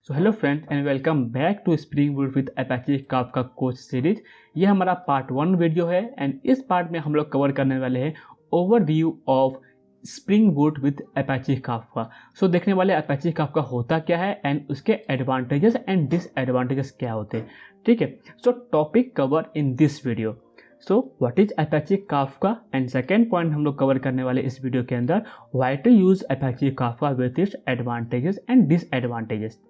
So hello friends and welcome back to Spring Boot with Apache Kafka कोच series. ये हमारा part 1 video है and इस part में हम लोग कवर करने वाले हैं overview of Spring Boot with Apache Kafka. So देखने वाले अपाची काफका होता क्या है एंड उसके एडवांटेजेस एंड डिसएडवांटेजेस क्या होते हैं। ठीक है, so topic cover in this video. So what is Apache Kafka and second point हम लोग कवर करने वाले इस वीडियो के अंदर why to use Apache Kafka with its advantages and disadvantages.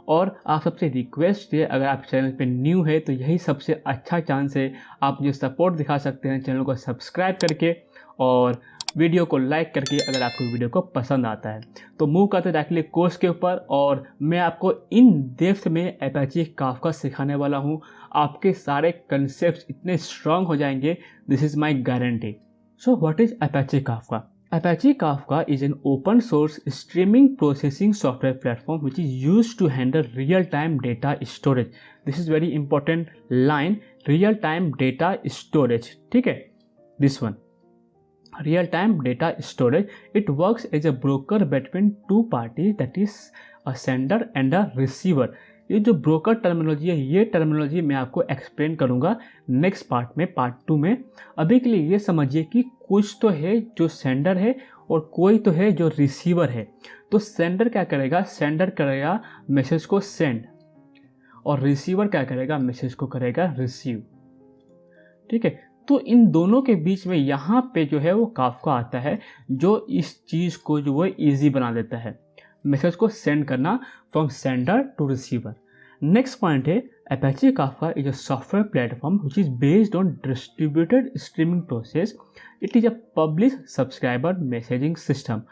और आप सबसे रिक्वेस्ट है, अगर आप चैनल पे न्यू है तो यही सबसे अच्छा चांस है, आप मुझे सपोर्ट दिखा सकते हैं चैनल को सब्सक्राइब करके और वीडियो को लाइक करके अगर आपको वीडियो को पसंद आता है। तो मूव करते डायरेक्टली कोर्स के ऊपर और मैं आपको इन डेप्थ में अपाची काफका सिखाने वाला हूँ। आपके सारे कंसेप्ट इतने स्ट्रांग हो जाएंगे, this is my guarantee. So what is Apache Kafka? Apache Kafka is an open source streaming processing software platform which is used to handle real-time data storage. This is very important line, real-time data storage. ठीक है, this one, real-time data storage. It works as a broker between two parties, that is a sender and a receiver. ये जो broker terminology है, ये terminology मैं आपको explain करूंगा next part में, पार्ट 2 में। अभी के लिए ये समझिए कि कुछ तो है जो सेंडर है और कोई तो है जो रिसीवर है। तो सेंडर क्या करेगा? सेंडर करेगा मैसेज को सेंड और रिसीवर क्या करेगा? मैसेज को करेगा रिसीव। ठीक है, तो इन दोनों के बीच में यहाँ पे जो है वो काफका आता है जो इस चीज़ को जो वो ईजी बना देता है, मैसेज को सेंड करना from sender to receiver. Next point है Apache Kafka is a software platform which is based on distributed streaming process. It is a publish subscriber messaging system.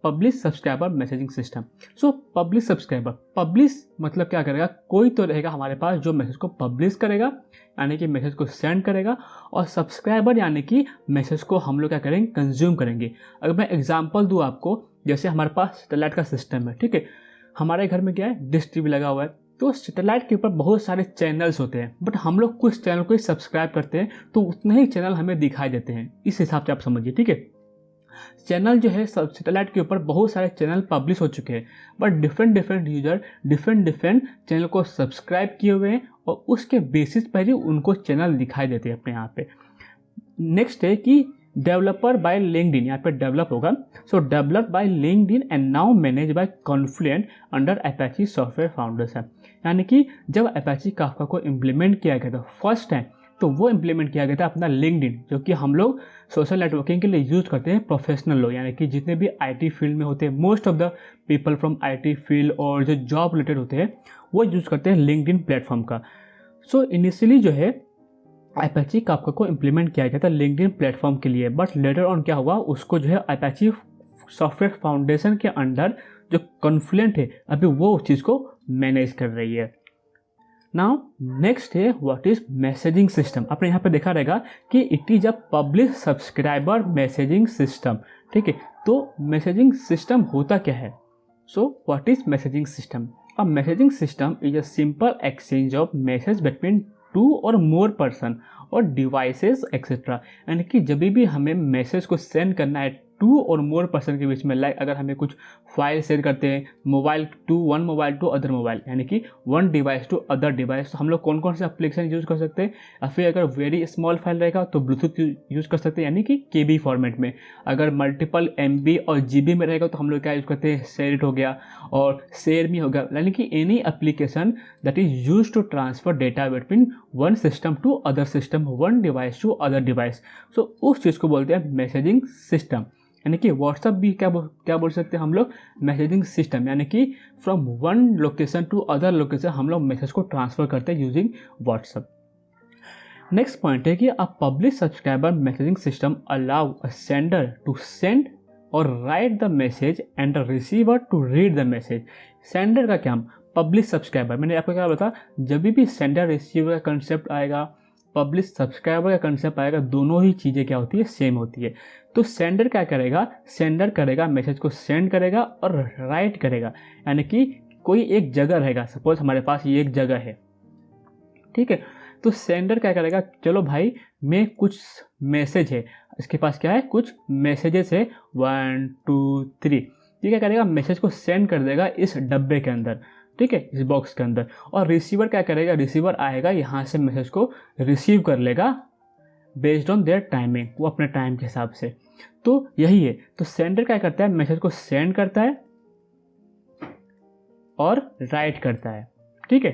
Publish subscriber messaging system. So publish subscriber, publish मतलब क्या करेगा? कोई तो रहेगा हमारे पास जो message को पब्लिश करेगा, यानी कि मैसेज को सेंड करेगा, और सब्सक्राइबर यानी कि मैसेज को हम लोग क्या करेंगे? कंज्यूम करेंगे। अगर मैं एग्जांपल दूँ आपको, जैसे हमारे पास सैटेलाइट का सिस्टम है, ठीक है, हमारे घर में क्या है? डिश टीवी लगा हुआ है, तो सैटेलाइट के ऊपर बहुत सारे चैनल्स होते हैं, बट हम लोग कुछ चैनल को ही सब्सक्राइब करते हैं तो उतने ही चैनल हमें दिखाई देते हैं। इस हिसाब से आप समझिए। ठीक है, चैनल जो है सैटेलाइट के ऊपर बहुत सारे चैनल पब्लिश हो चुके हैं, but different user different channel को सब्सक्राइब किए हुए हैं और उसके बेसिस पर ही उनको चैनल दिखाई देते हैं अपने यहाँ पे। नेक्स्ट है कि डेवलपर बाय लिंक्डइन, यहाँ पे डेवलप होगा। सो develop by LinkedIn and now manage by confluent under Apache software foundation. यानी कि जब अपाची काफका को इम्प्लीमेंट किया गया था फर्स्ट टाइम, तो वो इम्प्लीमेंट किया गया था अपना लिंक्डइन, जो कि हम लोग सोशल नेटवर्किंग के लिए यूज़ करते हैं प्रोफेशनल लोग, यानी कि जितने भी आईटी फील्ड में होते हैं, most of the people from IT field और जो जॉब रिलेटेड होते हैं वो यूज़ करते हैं लिंक्डइन प्लेटफॉर्म का। सो इनिशियली जो है अपाची काफका को इम्प्लीमेंट किया गया था लिंक्डइन प्लेटफॉर्म के लिए, बट लेटर ऑन क्या हुआ, उसको जो है अपाची सॉफ्टवेयर फाउंडेशन के अंडर जो कॉन्फ्लुएंट है अभी वो उस चीज़ को मैनेज कर रही है। नाउ नेक्स्ट है व्हाट इज मैसेजिंग सिस्टम। आपने यहाँ पे देखा रहेगा कि it is a publish subscriber messaging system. ठीक है, तो मैसेजिंग सिस्टम होता क्या है? सो what is messaging system? A messaging system is a simple exchange of message between 2 और मोर पर्सन और डिवाइसेस एक्सेट्रा। यानी कि जब भी हमें मैसेज को सेंड करना है 2 और मोर पर्सन के बीच में, लाइक अगर हमें कुछ फाइल शेयर करते हैं one mobile to other mobile, यानी कि one device to other device, तो हम लोग कौन कौन से एप्लीकेशन यूज़ कर सकते हैं? या फिर अगर वेरी स्मॉल फाइल रहेगा तो ब्लूटूथ यूज़ कर सकते हैं, यानी कि KB फॉर्मेट में। अगर मल्टीपल MB और GB में रहेगा तो हम लोग क्या यूज़ करते हैं? शेयर हो गया और शेयर मी हो गया, यानी कि any application that is use to transfer data between one system to other system, one device to other device. So उस चीज़ को बोलते हैं मैसेजिंग सिस्टम। यानी कि व्हाट्सअप भी क्या बोल सकते हैं हम लोग? मैसेजिंग सिस्टम, यानी कि from one location to other location हम लोग मैसेज को ट्रांसफर करते हैं यूजिंग व्हाट्सअप। नेक्स्ट पॉइंट है कि a publish subscriber messaging system allow a sender to send और write the message and the receiver to read the message. Sender का क्या? पब्लिश सब्सक्राइबर, मैंने आपको क्या बताया, जब भी सेंडर रिसीवर का कंसेप्ट आएगा, पब्लिश सब्सक्राइबर का कंसेप्ट आएगा, दोनों ही चीज़ें क्या होती है? सेम होती है। तो सेंडर क्या करेगा? सेंडर करेगा मैसेज को सेंड करेगा और राइट करेगा, यानी कि कोई एक जगह रहेगा, सपोज हमारे पास ये एक जगह है, ठीक है, तो सेंडर क्या करेगा? चलो भाई, मैं कुछ मैसेज है, इसके पास क्या है? कुछ मैसेजेस है 1 2 3, ये क्या करेगा? मैसेज को सेंड कर देगा इस डब्बे के अंदर। ठीक है, इस बॉक्स के अंदर। और रिसीवर क्या करेगा, रिसीवर आएगा यहाँ से मैसेज को रिसीव कर लेगा बेस्ड ऑन देयर टाइमिंग, वो अपने टाइम के हिसाब से। तो यही है, तो सेंडर क्या करता है, मैसेज को सेंड करता है और राइट करता है, ठीक है।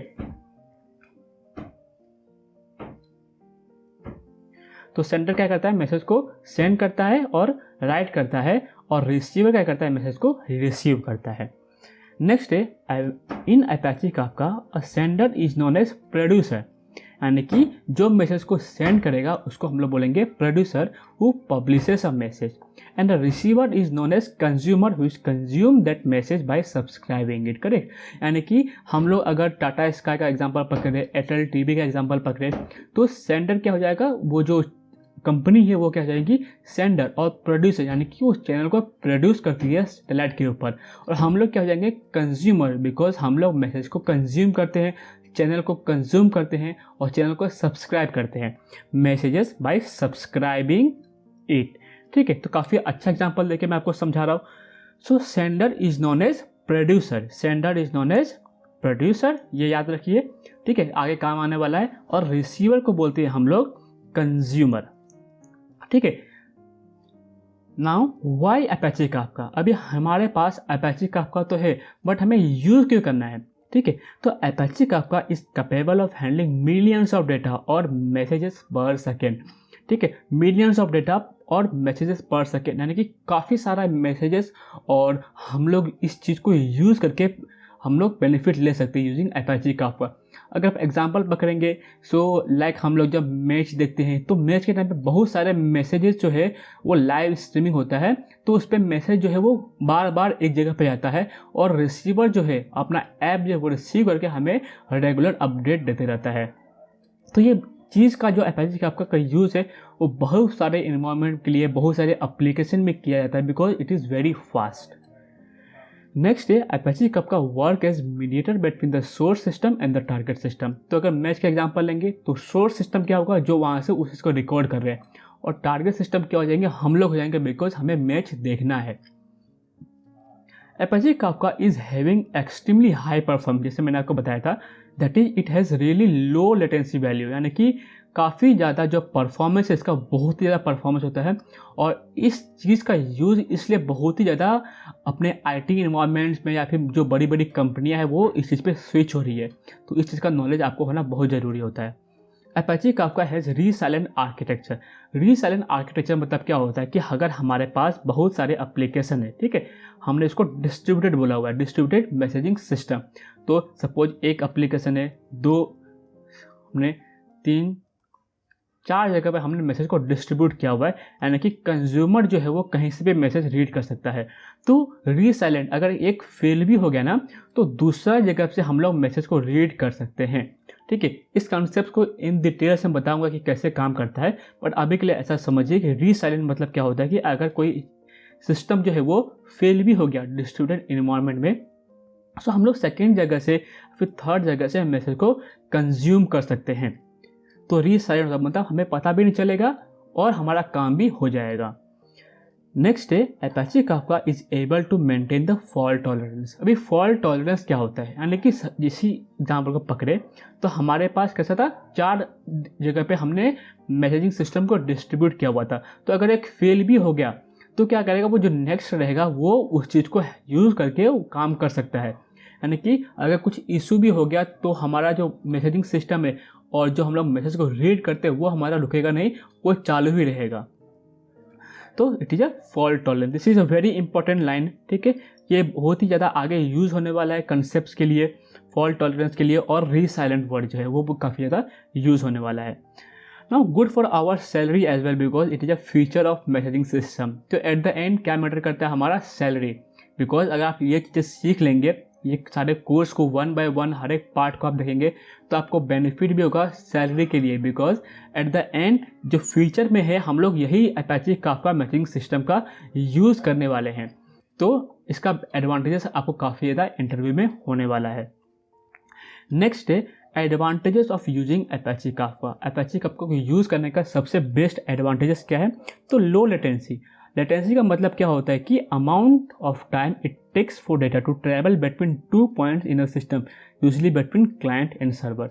तो सेंडर क्या करता है, मैसेज को सेंड करता है और राइट करता है, और रिसीवर क्या करता है, मैसेज को रिसीव करता है। नेक्स्ट है, in Apache Kafka a sender is known as producer, यानी कि जो मैसेज को सेंड करेगा उसको हम लोग बोलेंगे producer, who publishes a message, and the receiver is known as consumer who is consume that message by subscribing it, correct. यानी कि हम लोग अगर टाटा स्काई का एग्जांपल पकड़े, एयरटेल टीवी का एग्जांपल पकड़े, तो सेंडर क्या हो जाएगा, वो जो कंपनी है वो क्या हो जाएगी सेंडर, और प्रोड्यूसर यानी कि उस चैनल को प्रोड्यूस करती है सैटेलाइट के ऊपर, और हम लोग क्या हो जाएंगे कंज्यूमर, बिकॉज हम लोग मैसेज को कंज्यूम करते हैं, चैनल को कंज्यूम करते हैं और चैनल को सब्सक्राइब करते हैं, मैसेजेस बाय सब्सक्राइबिंग इट, ठीक है। तो काफ़ी अच्छा एग्जांपल देके मैं आपको समझा रहा हूँ। So sender is known as producer, sender is known as producer, ये याद रखिए, ठीक है, आगे काम आने वाला है। और रिसीवर को बोलते हैं हम लोग कंज्यूमर, ठीक है। नाउ वाई अपाचे काफका, अभी हमारे पास अपाचे काफका तो है, बट हमें यूज क्यों करना है, ठीक है। तो Apache Kafka is capable of handling millions of data और मैसेजेस पर सेकेंड, ठीक है, मिलियंस ऑफ डेटा और मैसेजेस पर सेकेंड, यानी कि काफ़ी सारा मैसेजेस, और हम लोग इस चीज़ को यूज़ करके हम लोग बेनिफिट ले सकते हैं यूजिंग अपाचे काफका। अगर आप एग्जांपल पकड़ेंगे, सो लाइक हम लोग जब मैच देखते हैं तो मैच के टाइम पे बहुत सारे मैसेजेस जो है वो लाइव स्ट्रीमिंग होता है, तो उस पर मैसेज जो है वो बार बार एक जगह पे आता है, और रिसीवर जो है अपना ऐप जो है वो रिसीव करके हमें रेगुलर अपडेट देते रहता है। तो ये चीज़ का जो अपाचे काफका का यूज़ है वो बहुत सारे इन्वायरमेंट के लिए, बहुत सारे एप्लीकेशन में किया जाता है, because it is very fast. Next है, Apache Kafka work as mediator between the source system and the target system. तो अगर मैच का एग्जांपल लेंगे तो सोर्स सिस्टम क्या होगा, जो वहाँ से उस चीज़ को रिकॉर्ड कर रहे हैं, और टारगेट सिस्टम क्या हो जाएंगे, हम लोग हो जाएंगे, बिकॉज हमें मैच देखना है। Apache Kafka is having extremely high performance, जैसे मैंने आपको बताया था, that is it has really low latency value, यानी कि काफ़ी ज़्यादा जो परफॉर्मेंस है इसका बहुत ही ज़्यादा परफॉर्मेंस होता है, और इस चीज़ का यूज़ इसलिए बहुत ही ज़्यादा अपने आईटी इन्वायरमेंट्स में या फिर जो बड़ी बड़ी कंपनियां हैं वो इस चीज़ पे स्विच हो रही है, तो इस चीज़ का नॉलेज आपको होना बहुत ज़रूरी होता है। Apache Kafka has resilient architecture. Resilient architecture मतलब क्या होता है कि अगर हमारे पास बहुत सारे एप्लीकेशन है, ठीक है, हमने इसको डिस्ट्रीब्यूटेड बोला हुआ है, डिस्ट्रीब्यूटेड मैसेजिंग सिस्टम। तो सपोज एक एप्लीकेशन है, दो, हमने 3, 4 जगह पे हमने मैसेज को डिस्ट्रीब्यूट किया हुआ है, यानी कि कंज्यूमर जो है वो कहीं से भी मैसेज रीड कर सकता है। तो रीसाइलेंट अगर एक फेल भी हो गया ना, तो दूसरा जगह से हम लोग मैसेज को रीड कर सकते हैं, ठीक है। इस कॉन्सेप्ट को इन डिटेल से बताऊंगा कि कैसे काम करता है, बट अभी के लिए ऐसा समझिए कि रीसाइलेंट मतलब क्या होता है कि अगर कोई सिस्टम जो है वो फेल भी हो गया डिस्ट्रीब्यूटेड इन्वायरमेंट में, तो हम लोग सेकेंड जगह से फिर थर्ड जगह से मैसेज को कंज्यूम कर सकते हैं। तो रीसाइलेंट मतलब हमें पता भी नहीं चलेगा और हमारा काम भी हो जाएगा। नेक्स्ट है, Apache Kafka is able to maintain the fault tolerance. अभी फॉल्ट टॉलरेंस क्या होता है, यानी कि इसी एग्जाम्पल को पकड़े तो हमारे पास कैसा था, 4 जगह पे हमने मैसेजिंग सिस्टम को डिस्ट्रीब्यूट किया हुआ था, तो अगर एक फेल भी हो गया तो क्या करेगा, वो जो नेक्स्ट रहेगा वो उस चीज़ को यूज़ करके वो काम कर सकता है। यानी कि अगर कुछ इशू भी हो गया तो हमारा जो मैसेजिंग सिस्टम है और जो हम लोग मैसेज को रीड करते हैं वो हमारा रुकेगा नहीं, वो चालू ही रहेगा। तो it is a fault tolerance, this is a very important line, ठीक है। ये बहुत ही ज़्यादा आगे यूज़ होने वाला है कंसेप्ट के लिए, फॉल्ट टॉलरेंस के लिए, और रीसाइलेंट वर्ड जो है वो काफ़ी ज़्यादा यूज़ होने वाला है। Now good for our salary as well, because it is a feature of messaging system. तो एट द एंड क्या मैटर करता है, हमारा सैलरी, बिकॉज अगर आप ये चीज़ें सीख लेंगे, ये सारे कोर्स को 1 by 1 हर एक पार्ट को आप देखेंगे तो आपको बेनिफिट भी होगा सैलरी के लिए, बिकॉज एट द एंड जो फ्यूचर में है हम लोग यही अपाचे काफका मैसेजिंग सिस्टम का यूज़ करने वाले हैं, तो इसका एडवांटेजेस आपको काफ़ी ज़्यादा इंटरव्यू में होने वाला है। नेक्स्ट है advantages of using Apache Kafka. Apache Kafka को यूज़ करने का सबसे बेस्ट एडवांटेजेस क्या है, तो लो लेटेंसी, लेटेंसी का मतलब क्या होता है कि amount of time it takes for data to travel between 2 points in a system, usually between client and server.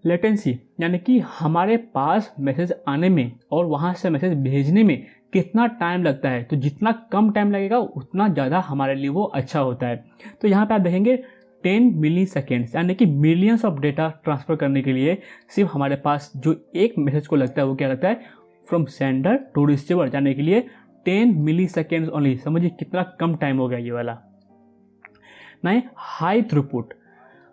Latency यानी कि हमारे पास मैसेज आने में और वहाँ से मैसेज भेजने में कितना टाइम लगता है। तो जितना कम टाइम लगेगा उतना ज़्यादा हमारे लिए वो अच्छा होता है। तो यहाँ पे आप देखेंगे 10 मिली सेकेंड्स, यानी कि मिलियंस ऑफ डेटा ट्रांसफ़र करने के लिए सिर्फ हमारे पास जो एक मैसेज को लगता है वो क्या लगता है, फ्रॉम सेंडर टू रिसीवर जाने के लिए 10 मिली सेकेंड्स ओनली। समझिए कितना कम टाइम हो गया ये वाला। ना हाई थ्रूपुट,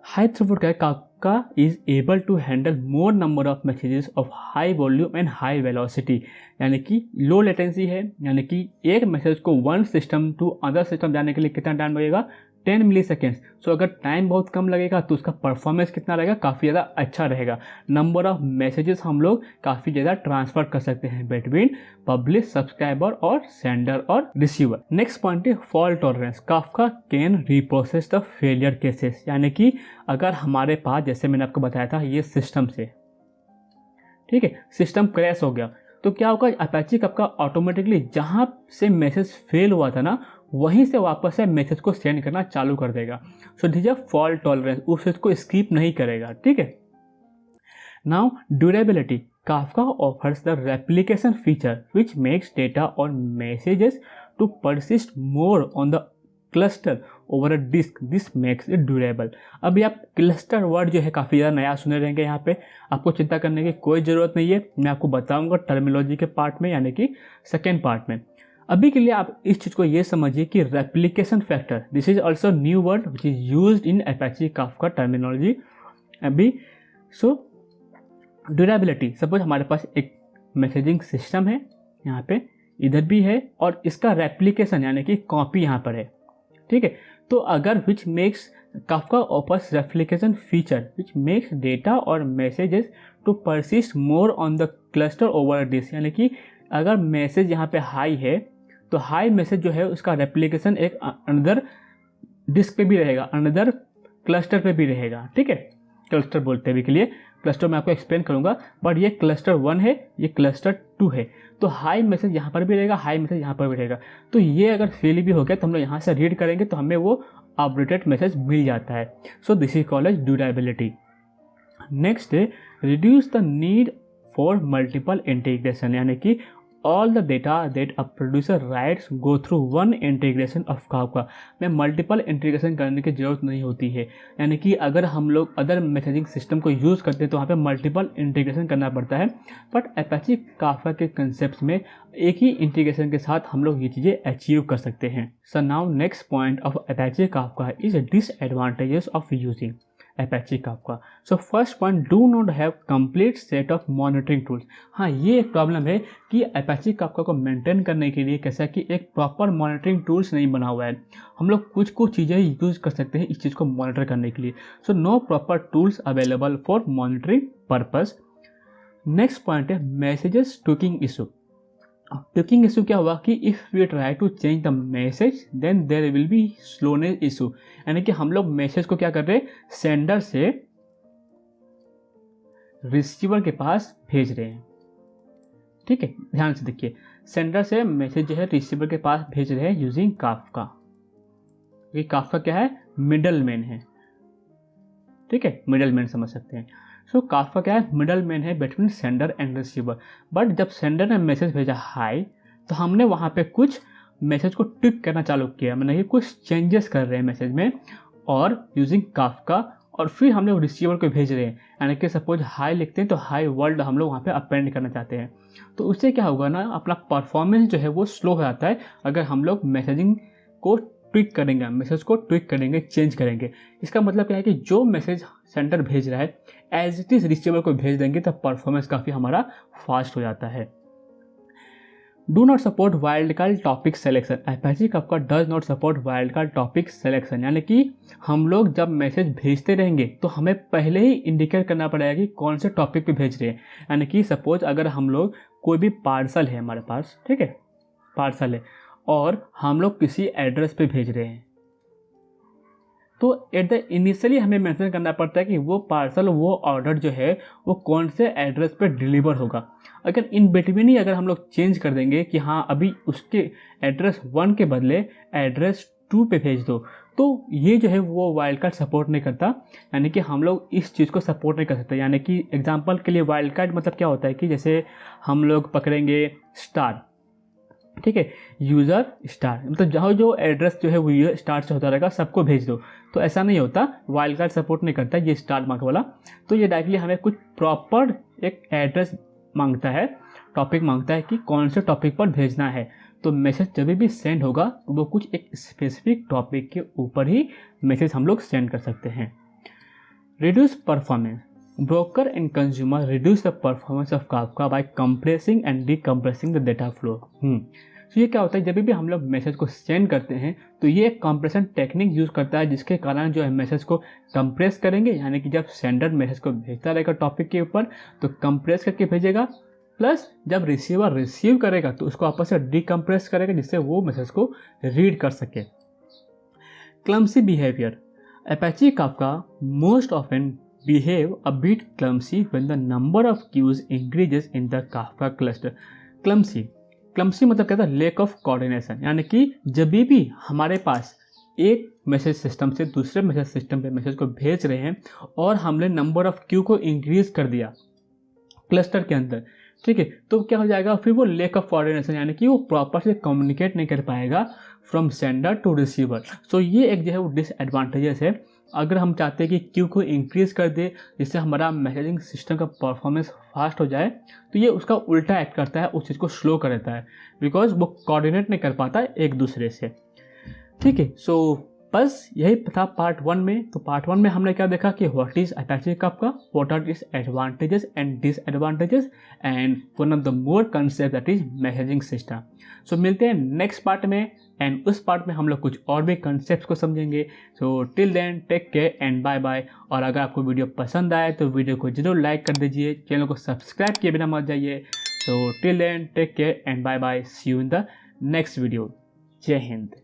हाई थ्रूपुट क्या है, Kafka is able to handle more number of messages of high volume and high velocity, यानी कि लो लेटेंसी है, यानी कि एक मैसेज को one system to other system जाने के लिए कितना टाइम लगेगा, 10 मिली सेकेंड्स। सो अगर टाइम बहुत कम लगेगा तो उसका परफॉर्मेंस कितना रहेगा, काफ़ी ज़्यादा अच्छा रहेगा। नंबर ऑफ मैसेजेस हम लोग काफ़ी ज़्यादा ट्रांसफ़र कर सकते हैं बिटवीन पब्लिक सब्सक्राइबर और सेंडर और रिसीवर। नेक्स्ट पॉइंट है fault tolerance. Kafka can reprocess the failure cases, यानी कि अगर हमारे पास, जैसे मैंने आपको बताया था, ये सिस्टम से, ठीक है, सिस्टम क्रैश हो गया तो क्या होगा, अपाची Kafka ऑटोमेटिकली जहाँ से मैसेज फेल हुआ था ना वहीं से वापस से मैसेज को सेंड करना चालू कर देगा। सो दिस इज फॉल्ट टॉलरेंस, उस चीज को स्किप नहीं करेगा, ठीक है। Now durability, Kafka offers the replication feature which makes data or messages to persist more on the cluster over a disk. This makes it durable. अभी आप क्लस्टर वर्ड जो है काफ़ी ज़्यादा नया सुने रहेंगे, यहाँ पे आपको चिंता करने की कोई ज़रूरत नहीं है, मैं आपको बताऊंगा टर्मिनोलॉजी के पार्ट में, यानी कि सेकेंड पार्ट में। अभी के लिए आप इस चीज़ को ये समझिए कि replication factor, this is also new word which is used in Apache Kafka terminology अभी। सो ड्यूरेबिलिटी, सपोज हमारे पास एक मैसेजिंग सिस्टम है, यहाँ पे इधर भी है, और इसका रेप्लिकेशन यानी कि कॉपी यहाँ पर है, ठीक है। तो अगर which makes Kafka offers replication feature which makes data और messages to persist more on the cluster over a disk, यानी कि अगर मैसेज यहाँ पे हाई है तो हाई मैसेज जो है उसका रेप्लिकेशन एक अनदर डिस्क पे भी रहेगा, अनदर क्लस्टर पे भी रहेगा, ठीक है। क्लस्टर बोलते हैं के लिए, क्लस्टर मैं आपको एक्सप्लेन करूँगा, बट ये क्लस्टर 1 है, ये क्लस्टर 2 है। तो हाई मैसेज यहाँ पर भी रहेगा, हाई मैसेज यहाँ पर भी रहेगा। तो ये अगर फेल भी हो गया तो हम लोग यहाँ से रीड करेंगे तो हमें वो अपडेटेड मैसेज मिल जाता है। So this is called as durability. Next है reduce the need for multiple integration, यानी कि all the data that a producer writes go through one integration of Kafka, में मल्टीपल इंटीग्रेशन करने की ज़रूरत नहीं होती है। यानी कि अगर हम लोग अदर मैसेजिंग सिस्टम को यूज़ करते हैं तो वहाँ पे मल्टीपल इंटीग्रेशन करना पड़ता है, बट अपाची Kafka के कंसेप्ट में एक ही इंटीग्रेशन के साथ हम लोग ये चीज़ें अचीव कर सकते हैं। So now next point of Apache Kafka is disadvantages of using Apache Kafka. So first point, do not have complete set of monitoring tools. हाँ, ये एक प्रॉब्लम है कि Apache Kafka को मेंटेन करने के लिए कैसा कि एक प्रॉपर मॉनिटरिंग टूल्स नहीं बना हुआ है। हम लोग कुछ चीज़ें यूज़ कर सकते हैं इस चीज़ को मॉनिटर करने के लिए। So no proper tools available for monitoring purpose. Next point है messages tweaking issue. Tweaking issue क्या हुआ कि if we try to change the message then there will be slowness issue, यानी कि हम लोग मैसेज को क्या कर रहे हैं, सेंडर से रिसीवर के पास भेज रहे हैं, ठीक है। ध्यान से देखिए, सेंडर से मैसेज जो है रिसीवर के पास भेज रहे हैं यूजिंग Kafka। ये Kafka क्या है, मिडल मैन है, ठीक है, मिडल मैन समझ सकते हैं। सो Kafka क्या है, मिडल मैन है between sender and receiver. But जब सेंडर ने मैसेज भेजा हाई तो हमने वहाँ पे कुछ मैसेज को ट्विक करना चालू किया, मतलब कि कुछ चेंजेस कर रहे हैं मैसेज में और यूजिंग Kafka, और फिर हम लोग रिसीवर को भेज रहे हैं। यानी कि सपोज हाई लिखते हैं तो हाई वर्ल्ड हम लोग वहाँ पे अपेंड करना चाहते हैं, तो उससे क्या होगा ना, अपना परफॉर्मेंस जो है वो स्लो हो जाता है अगर हम लोग मैसेजिंग को ट्विक करेंगे, मैसेज को ट्विक करेंगे, चेंज करेंगे। इसका मतलब क्या है कि जो मैसेज सेंडर भेज रहा है एज इट इज़ रिसीवर को भेज देंगे तब परफॉर्मेंस काफ़ी हमारा फास्ट हो जाता है। Do not support wild card topic selection. Apache Kafka does not support wild card topic selection, यानी कि हम लोग जब मैसेज भेजते रहेंगे तो हमें पहले ही इंडिकेट करना पड़ेगा कि कौन से टॉपिक पे भेज रहे हैं। यानी कि सपोज अगर हम लोग कोई भी पार्सल है हमारे पास, ठीक है, पार्सल है और हम लोग किसी एड्रेस पे भेज रहे हैं, तो एट द इनिशियली हमें मेंशन करना पड़ता है कि वो पार्सल, वो ऑर्डर जो है वो कौन से एड्रेस पे डिलीवर होगा। अगर इन बिटवीन ही अगर हम लोग चेंज कर देंगे कि हाँ अभी उसके एड्रेस 1 के बदले एड्रेस 2 पे भेज दो, तो ये जो है वो वाइल्ड कार्ड सपोर्ट नहीं करता, यानी कि हम लोग इस चीज़ को सपोर्ट नहीं कर सकते। यानी कि एग्जांपल के लिए वाइल्ड कार्ड मतलब क्या होता है कि जैसे हम लोग पकड़ेंगे स्टार, ठीक है, यूज़र स्टार, मतलब जहाँ जो एड्रेस जो है वो यूज़र स्टार से होता रहेगा सबको भेज दो, तो ऐसा नहीं होता, वाइल्ड कार्ड सपोर्ट नहीं करता ये स्टार मार्क वाला। तो ये डायरेक्टली हमें कुछ प्रॉपर एक एड्रेस मांगता है, टॉपिक मांगता है कि कौन से टॉपिक पर भेजना है। तो मैसेज जब भी सेंड होगा तो वो कुछ एक स्पेसिफिक टॉपिक के ऊपर ही मैसेज हम लोग सेंड कर सकते हैं। Reduce performance, broker and consumer reduce the performance of Kafka by compressing and decompressing the data flow। तो ये क्या होता है, जब भी हम लोग मैसेज को सेंड करते हैं तो ये एक कंप्रेशन टेक्निक यूज़ करता है, जिसके कारण जो है मैसेज को कंप्रेस करेंगे, यानी कि जब सेंडर मैसेज को भेजता रहेगा टॉपिक के ऊपर तो कंप्रेस करके भेजेगा, प्लस जब रिसीवर रिसीव करेगा तो उसको आपस से डिकम्प्रेस करेगा जिससे वो मैसेज को रीड कर सके। Clumsy behaviour, Apache Kafka most often behave a bit clumsy when the number of queues increases in the Kafka cluster। Clumsy मतलब कहता है लेक ऑफ कोऑर्डिनेशन, यानी कि जब भी हमारे पास एक मैसेज सिस्टम से दूसरे मैसेज सिस्टम पे मैसेज को भेज रहे हैं और हमने नंबर ऑफ क्यू को इंक्रीज कर दिया क्लस्टर के अंदर, ठीक है, तो क्या हो जाएगा फिर वो लेक ऑफ कोऑर्डिनेशन, यानी कि वो प्रॉपर से कम्युनिकेट नहीं कर पाएगा फ्रॉम सेंडर टू रिसीवर। सो ये एक जो है वो डिसएडवांटेजेस है। अगर हम चाहते हैं कि क्यू को इंक्रीज़ कर दे जिससे हमारा मैसेजिंग सिस्टम का परफॉर्मेंस फास्ट हो जाए, तो ये उसका उल्टा एक्ट करता है, उस चीज़ को स्लो कर देता है, बिकॉज वो कोऑर्डिनेट नहीं कर पाता एक दूसरे से, ठीक है। सो बस यही था पार्ट 1 में। तो पार्ट 1 में हमने क्या देखा कि what is Apache Kafka, what are its advantages and disadvantages, and one of the more concept that is messaging system. So मिलते हैं नेक्स्ट पार्ट में, एंड उस पार्ट में हम लोग कुछ और भी कंसेप्ट को समझेंगे। So till then take care and bye bye. और अगर आपको वीडियो पसंद आए तो वीडियो को जरूर लाइक कर दीजिए, चैनल को सब्सक्राइब किए बिना मत जाइए। So till then take care and bye bye, see you in the next video. जय हिंद।